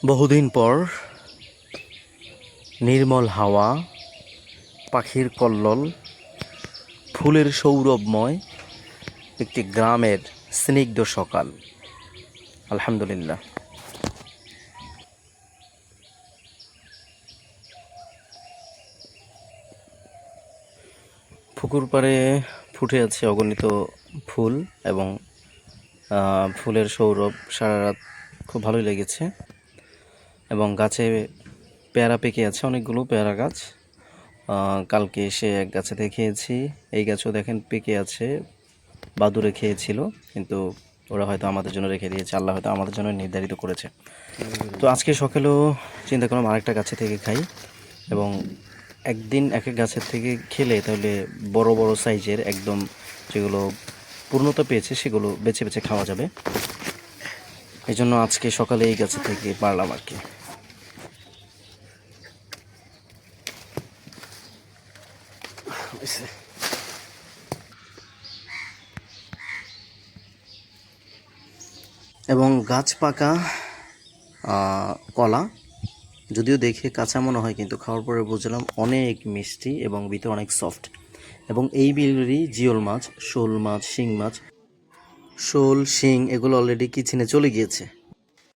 বহুদিন পর নির্মল হাওয়া, পাখির কল্লোল, ফুলের সৌরভময় একটি গ্রামের স্নিগ্ধ সকাল। আলহামদুলিল্লাহ। পুকুর পাড়ে ফুটে আছে অগণিত ফুল এবং ফুলের সৌরভ সারা রাত খুব ভালোই লেগেছে। এবং গাছে পেয়ারা পেকে আছে, অনেকগুলো পেয়ারা গাছ। কালকে এসে এক গাছে দেখেছি, এই গাছও দেখেন পেকে আছে। বাদুড়ে খেয়েছিল, কিন্তু ওরা হয়তো আমাদের জন্য রেখে দিয়েছে, আল্লাহ হয়তো আমাদের জন্য নির্ধারিত করেছে। তো আজকে সকালেও চিন্তা করলাম আরেকটা গাছে থেকে খাই, এবং একদিন এক এক গাছের থেকে খেলে তাহলে বড় বড় সাইজের একদম যেগুলো পূর্ণতা পেয়েছে সেগুলো বেছে বেছে খাওয়া যাবে। এই জন্য আজকে সকালে এই গাছে থেকে পারলাম আর কি। এবং গাছ পাকা কলা, যদিও দেখে কাঁচা মনে হয়, কিন্তু খাওয়ার পরে বুঝলাম অনেক মিষ্টি এবং ভিতরে অনেক সফট। এবং এই বিলেরই জিওল মাছ, শোল মাছ, শিং মাছ, শোল শিং এগুলো অলরেডি কিচেনে চলে গিয়েছে।